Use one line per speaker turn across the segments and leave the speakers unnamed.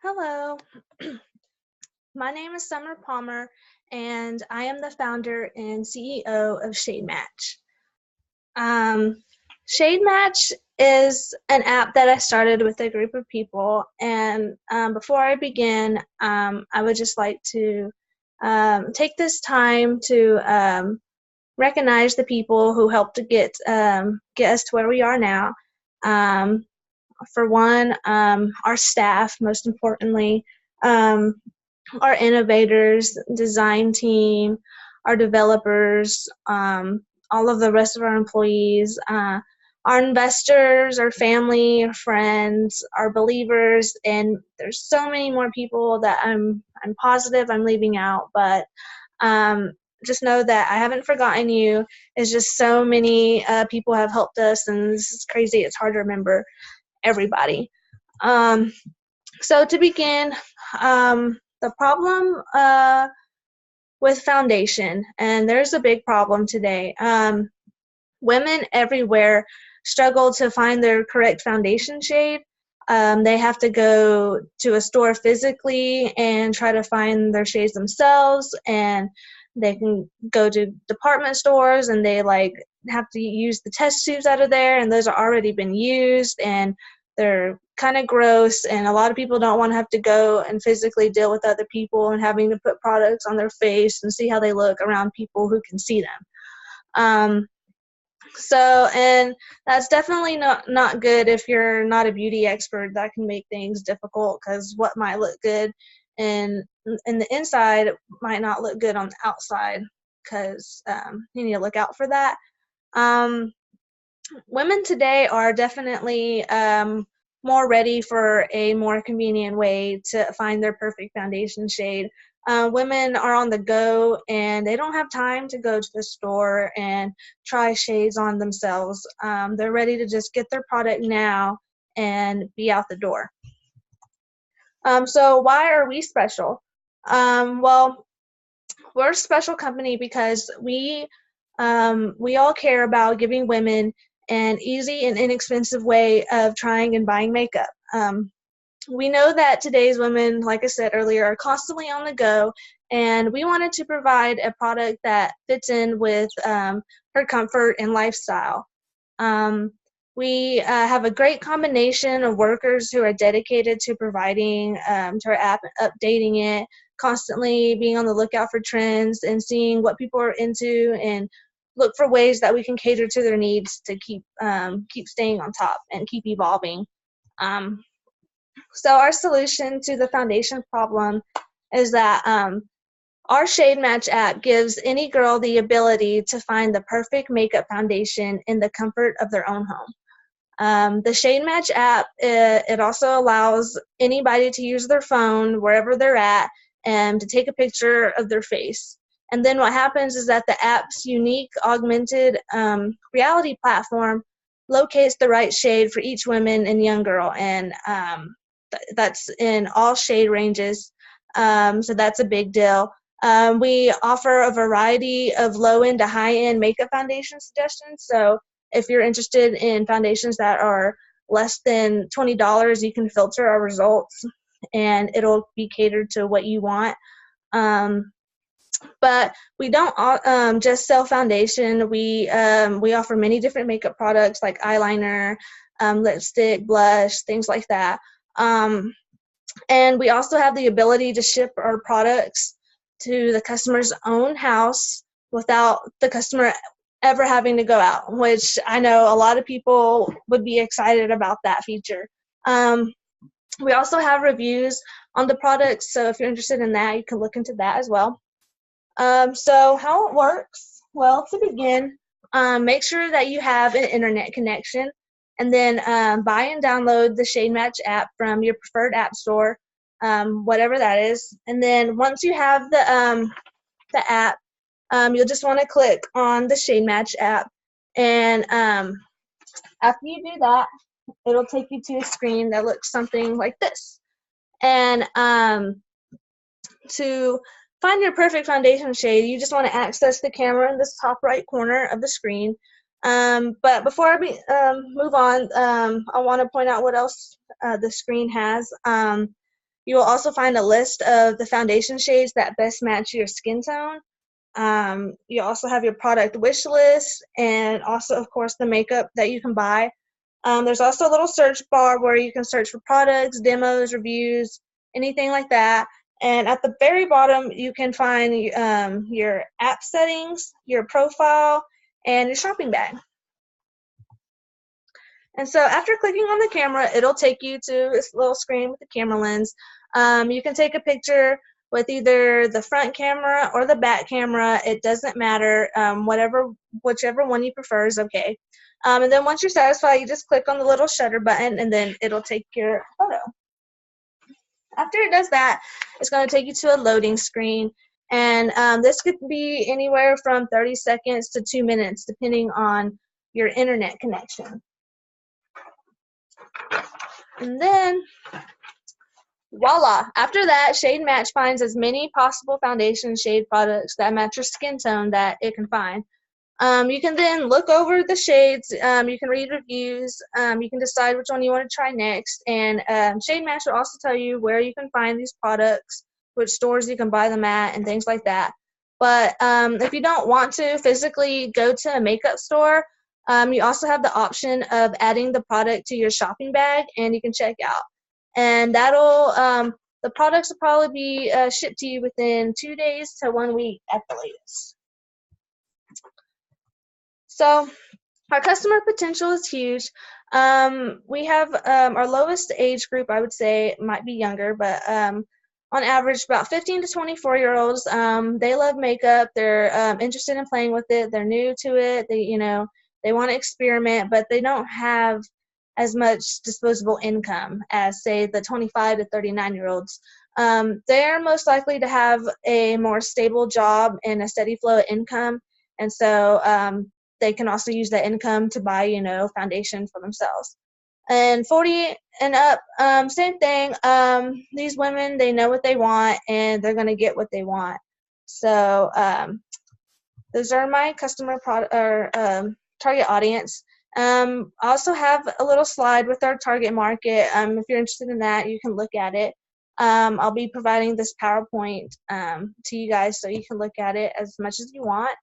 Hello, my name is Summer Palmer, and I am the founder and CEO of Shade Match. Um, Shade Match is an app that I started with a group of people, and before I begin, I would just like to take this time to recognize the people who helped to get us to where we are now. Um, for one, our staff, most importantly. Um, our innovators, design team, our developers, all of the rest of our employees, our investors, our family, our friends, our believers, and there's so many more people that I'm positive I'm leaving out, but um, just know that I haven't forgotten you. It's just so many people have helped us, and this is crazy. It's hard to remember everybody. Um, so to begin, the problem with foundation, and there's a big problem today. Women everywhere struggle to find their correct foundation shade. They have to go to a store physically and try to find their shades themselves, and they can go to department stores and they have to use the test tubes out of there, and those are already been used and they're kind of gross, and a lot of people don't want to have to go and physically deal with other people and having to put products on their face and see how they look around people who can see them. And that's definitely not good if you're not a beauty expert. That can make things difficult because what might look good in the inside might not look good on the outside, because you need to look out for that. Women today are definitely more ready for a more convenient way to find their perfect foundation shade. Women are on the go and they don't have time to go to the store and try shades on themselves. They're ready to just get their product now and be out the door. So why are we special? Well, we're a special company because we all care about giving women an easy and inexpensive way of trying and buying makeup. We know that today's women, like I said earlier, are constantly on the go, and we wanted to provide a product that fits in with her comfort and lifestyle. We have a great combination of workers who are dedicated to providing to our app, updating it, constantly being on the lookout for trends and seeing what people are into, and look for ways that we can cater to their needs to keep staying on top and keep evolving. So our solution to the foundation problem is that our Shade Match app gives any girl the ability to find the perfect makeup foundation in the comfort of their own home. The Shade Match app, it also allows anybody to use their phone wherever they're at and to take a picture of their face. And then what happens is that the app's unique augmented reality platform locates the right shade for each woman and young girl, and that's in all shade ranges. So that's a big deal. We offer a variety of low-end to high-end makeup foundation suggestions. So if you're interested in foundations that are less than $20, you can filter our results and it'll be catered to what you want. But we don't just sell foundation. We offer many different makeup products like eyeliner, lipstick, blush, things like that. And we also have the ability to ship our products to the customer's own house without the customer ever having to go out, which I know a lot of people would be excited about that feature. We also have reviews on the products, so if you're interested in that, you can look into that as well. So how it works? Well, to begin, make sure that you have an internet connection, and then buy and download the Shade Match app from your preferred app store, whatever that is. And then once you have the app, you'll just want to click on the Shade Match app, and after you do that, it'll take you to a screen that looks something like this. And to find your perfect foundation shade, you just want to access the camera in this top right corner of the screen. But before we move on, I want to point out what else the screen has. You will also find a list of the foundation shades that best match your skin tone. You also have your product wish list, and also, of course, the makeup that you can buy. There's also a little search bar where you can search for products, demos, reviews, anything like that. And at the very bottom, you can find your app settings, your profile, and your shopping bag. And so after clicking on the camera, it'll take you to this little screen with the camera lens. You can take a picture with either the front camera or the back camera. It doesn't matter. Whichever one you prefer is okay. And then once you're satisfied, you just click on the little shutter button, and then it'll take your photo. After it does that, it's going to take you to a loading screen. And this could be anywhere from 30 seconds to 2 minutes, depending on your internet connection. And then, voila! After that, Shade Match finds as many possible foundation shade products that match your skin tone that it can find. You can then look over the shades, you can read reviews, you can decide which one you want to try next, and Shade Match will also tell you where you can find these products, which stores you can buy them at, and things like that. But if you don't want to physically go to a makeup store, you also have the option of adding the product to your shopping bag, and you can check out. And the products will probably be shipped to you within 2 days to 1 week at the latest. So our customer potential is huge. We have our lowest age group, I would say, might be younger, but on average, about 15 to 24-year-olds. They love makeup. They're interested in playing with it. They're new to it. They want to experiment, but they don't have as much disposable income as, say, the 25 to 39-year-olds. They're most likely to have a more stable job and a steady flow of income, and so they can also use that income to buy, foundation for themselves. And 40 and up, same thing. These women, they know what they want, and they're going to get what they want. So those are my target audience. I also have a little slide with our target market. If you're interested in that, you can look at it. I'll be providing this PowerPoint to you guys so you can look at it as much as you want.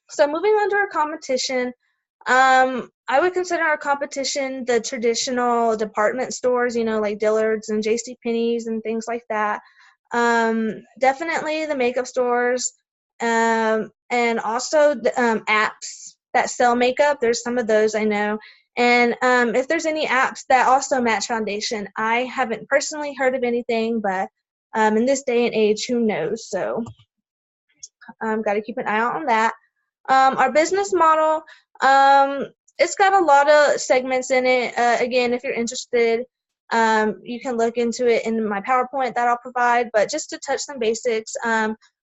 So moving on to our competition, I would consider our competition the traditional department stores, like Dillard's and JCPenney's and things like that. Definitely the makeup stores, and also the apps that sell makeup. There's some of those I know. And if there's any apps that also match foundation, I haven't personally heard of anything, but in this day and age, who knows? So got to keep an eye out on that. Our business model, it's got a lot of segments in it. Again, if you're interested, you can look into it in my PowerPoint that I'll provide, but just to touch some basics,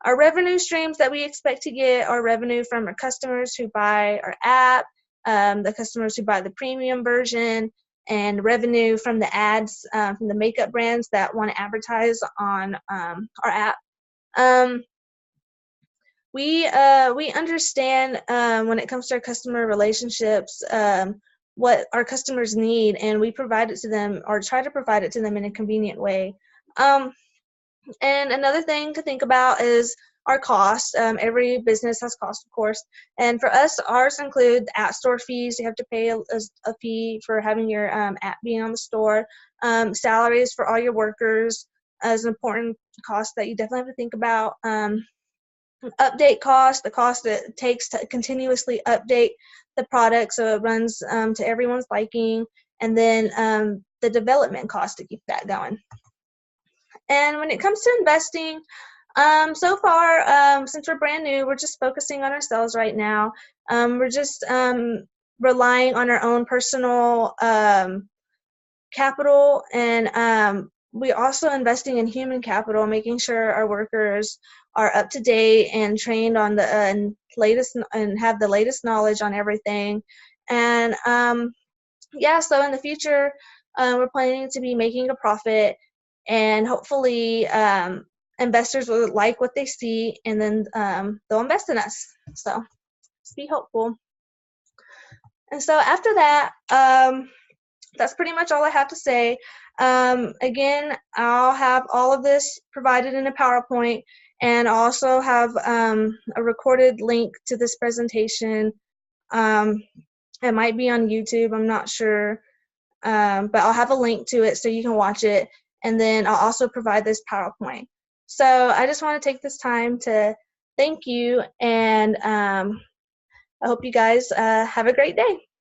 our revenue streams that we expect to get are revenue from our customers who buy our app, the customers who buy the premium version, and revenue from the ads from the makeup brands that want to advertise on our app. We understand when it comes to our customer relationships what our customers need, and we provide it to them, or try to provide it to them in a convenient way. And another thing to think about is our cost. Every business has cost, of course, and for us, ours include the app store fees. You have to pay a fee for having your app being on the store. Salaries for all your workers is an important cost that you definitely have to think about. Update cost, the cost it takes to continuously update the product so it runs to everyone's liking, and then the development cost to keep that going. And when it comes to investing, so far, since we're brand new, we're just focusing on ourselves right now. We're just relying on our own personal capital, and we're also investing in human capital, making sure our workers are up to date and trained on the latest and have the latest knowledge on everything. And yeah, so in the future, we're planning to be making a profit, and hopefully investors will like what they see, and then they'll invest in us. So just be hopeful. And so after that, that's pretty much all I have to say. Again, I'll have all of this provided in a PowerPoint, and also have a recorded link to this presentation. Um, it might be on YouTube, I'm not sure, but I'll have a link to it so you can watch it, and then I'll also provide this PowerPoint. So I just want to take this time to thank you, and I hope you guys have a great day.